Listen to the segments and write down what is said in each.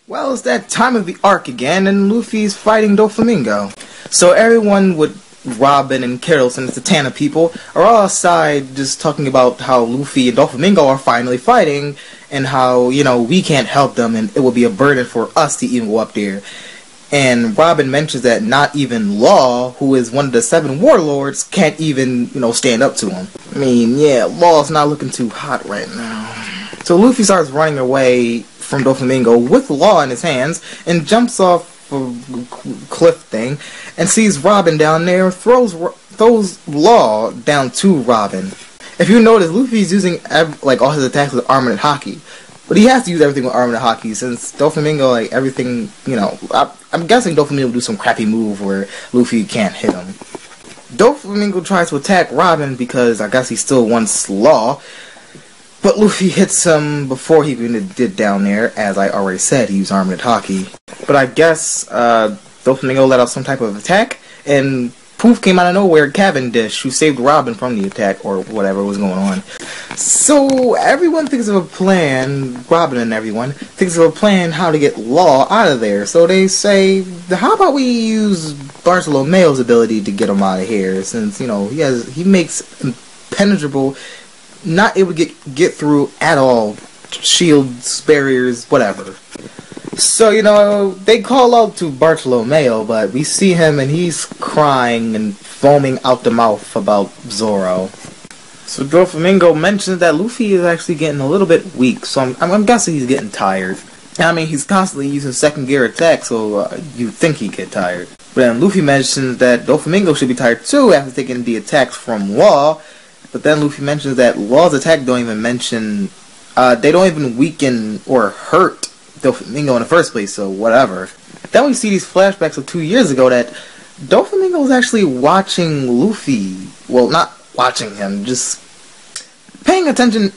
Well, it's that time of the arc again, and Luffy's fighting Doflamingo. So everyone with Robin and Carlos and the Zatanna people are all outside just talking about how Luffy and Doflamingo are finally fighting, and how, you know, we can't help them, and it will be a burden for us to even go up there. And Robin mentions that not even Law, who is one of the 7 warlords, can't even, you know, stand up to him. I mean, yeah, Law's not looking too hot right now. So Luffy starts running away from Doflamingo with Law in his hands and jumps off a cliff thing and sees Robin down there and throws Law down to Robin. If you notice, Luffy's using like all his attacks with armored haki, but he has to use everything with armored haki since Doflamingo, like everything, you know, I'm guessing Doflamingo will do some crappy move where Luffy can't hit him. Doflamingo tries to attack Robin because I guess he still wants Law. But Luffy hits him before he even did down there. As I already said, he used armored haki. But I guess Doflamingo let out some type of attack, and poof came out of nowhere Cavendish, who saved Robin from the attack, or whatever was going on. So everyone thinks of a plan, Robin and everyone, thinks of a plan how to get Law out of there. So they say, how about we use Bartolomeo's ability to get him out of here, since, you know, he makes impenetrable, not able to get through at all, shields, barriers, whatever. So, you know, they call out to Bartolomeo, but we see him and he's crying and foaming out the mouth about Zoro. So Doflamingo mentions that Luffy is actually getting a little bit weak, so I'm guessing he's getting tired. I mean, he's constantly using second gear attack, so you'd think he'd get tired. But then Luffy mentions that Doflamingo should be tired too after taking the attacks from Law. But then Luffy mentions that Law's attack don't even mention, they don't even weaken or hurt Doflamingo in the first place, so whatever. Then we see these flashbacks of 2 years ago that Doflamingo was actually watching Luffy, well, not watching him, just paying attention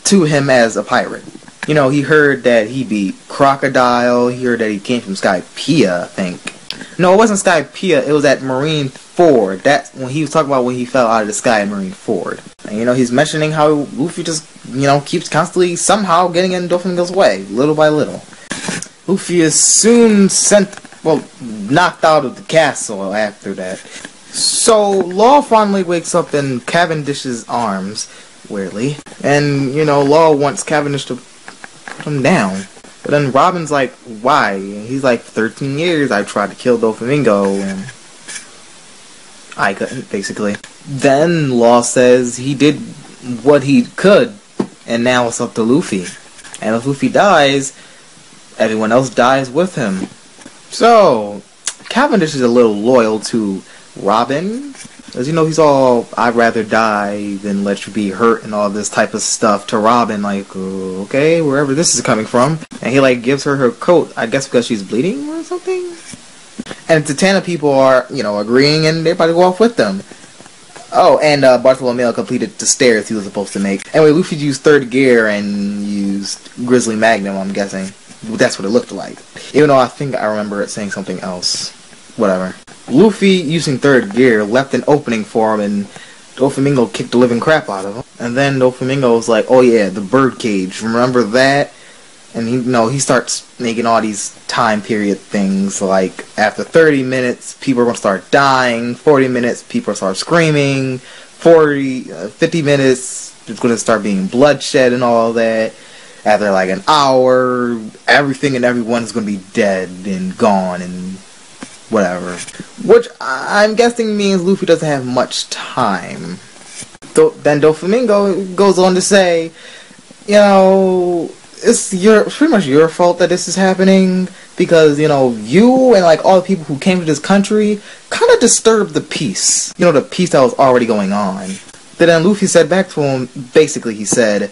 to him as a pirate. You know, he heard that he beat Crocodile, he heard that he came from Skypiea, I think. No, it wasn't Skypiea, it was at Marine Ford. That's when he was talking about when he fell out of the sky at Marine Ford. And, you know, he's mentioning how Luffy just, you know, keeps constantly somehow getting in Doflamingo's way, little by little. Luffy is soon knocked out of the castle after that. So, Law finally wakes up in Cavendish's arms, weirdly. And, you know, Law wants Cavendish to put him down. But then Robin's like, why? And he's like, 13 years I tried to kill Doflamingo, and I couldn't, basically. Then Law says he did what he could, and now it's up to Luffy. And if Luffy dies, everyone else dies with him. So, Cavendish is a little loyal to Robin. As you know, he's all, I'd rather die than let you be hurt and all this type of stuff to Robin, like, okay, wherever this is coming from. And he, like, gives her coat, I guess because she's bleeding or something? And the Zatanna people are, you know, agreeing, and they're about to go off with them. Oh, and Bartolomeo completed the stairs he was supposed to make. Anyway, Luffy used third gear and used Grizzly Magnum, I'm guessing. That's what it looked like. Even though I think I remember it saying something else. Whatever. Luffy, using third gear, left an opening for him, and Doflamingo kicked the living crap out of him. And then Doflamingo was like, oh yeah, the birdcage, remember that? And he starts making all these time period things, like after 30 minutes, people are going to start dying, 40 minutes, people start screaming, 50 minutes, it's going to start being bloodshed and all that. After like an hour, everything and everyone is going to be dead and gone and whatever. Which I'm guessing means Luffy doesn't have much time. Then Doflamingo goes on to say, you know, it's pretty much your fault that this is happening, because, you know, you and like all the people who came to this country kind of disturbed the peace. You know, the peace that was already going on. But then Luffy said back to him, basically he said,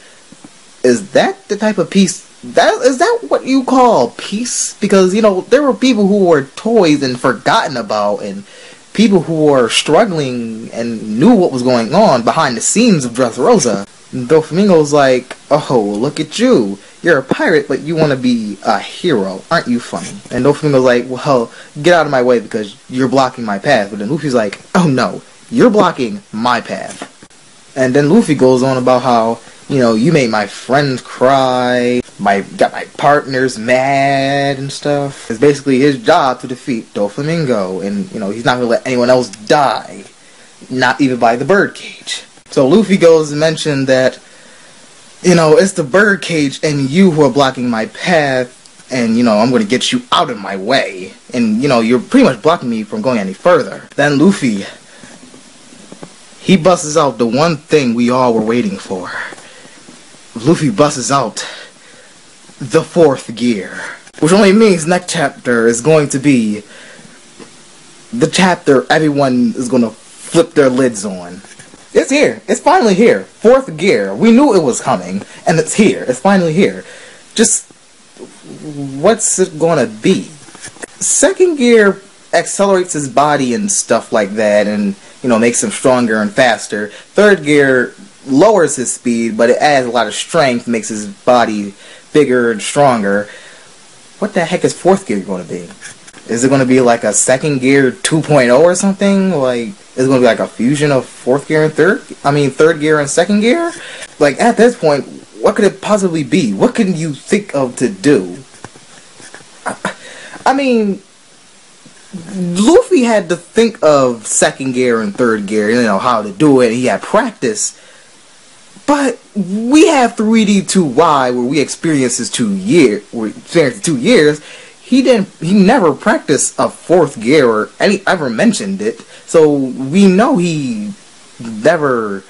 is that the type of peace, is that what you call peace? Because, you know, there were people who were toys and forgotten about, and people who were struggling and knew what was going on behind the scenes of Dressrosa. And Doflamingo's like, oh, look at you. You're a pirate, but you want to be a hero. Aren't you funny? And Doflamingo's like, well, get out of my way because you're blocking my path. But then Luffy's like, oh no, you're blocking my path. And then Luffy goes on about how, you know, you made my friends cry. got my partners mad and stuff. It's basically his job to defeat Doflamingo, and you know he's not gonna let anyone else die, not even by the birdcage. So Luffy goes and mentions that, you know, it's the birdcage and you who are blocking my path, and you know I'm gonna get you out of my way, and you know you're pretty much blocking me from going any further. Then Luffy, he busts out the one thing we all were waiting for. Luffy busts out the fourth gear, which only means next chapter is going to be the chapter everyone is going to flip their lids on. It's here. It's finally here. Fourth gear. We knew it was coming, and it's here. It's finally here. Just, what's it going to be? Second gear accelerates his body and stuff like that, and, you know, makes him stronger and faster. Third gear lowers his speed, but it adds a lot of strength, makes his body bigger and stronger. What the heck is fourth gear going to be? Is it going to be like a second gear 2.0 or something? Like, is it going to be like a fusion of fourth gear and third gear and second gear? Like, at this point, what could it possibly be? What can you think of to do? I mean, Luffy had to think of second gear and third gear, you know, how to do it. He had practice. But we have 3D2Y where we experienced his 2 years. He never practiced a fourth gear or ever mentioned it. So we know he never,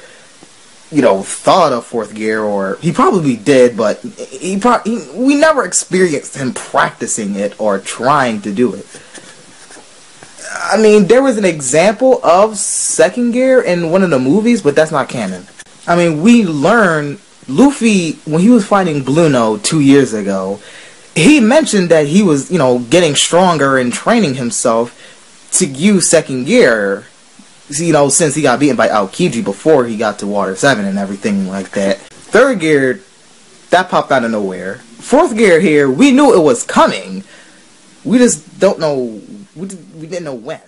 you know, thought of fourth gear, or he probably did, but we never experienced him practicing it or trying to do it. I mean, there was an example of second gear in one of the movies, but that's not canon. I mean, we learned Luffy, when he was fighting Bluno 2 years ago, he mentioned that he was, you know, getting stronger and training himself to use second gear, you know, since he got beaten by Aokiji before he got to Water 7 and everything like that. Third gear, that popped out of nowhere. Fourth gear here, we knew it was coming. We just don't know, we didn't know when.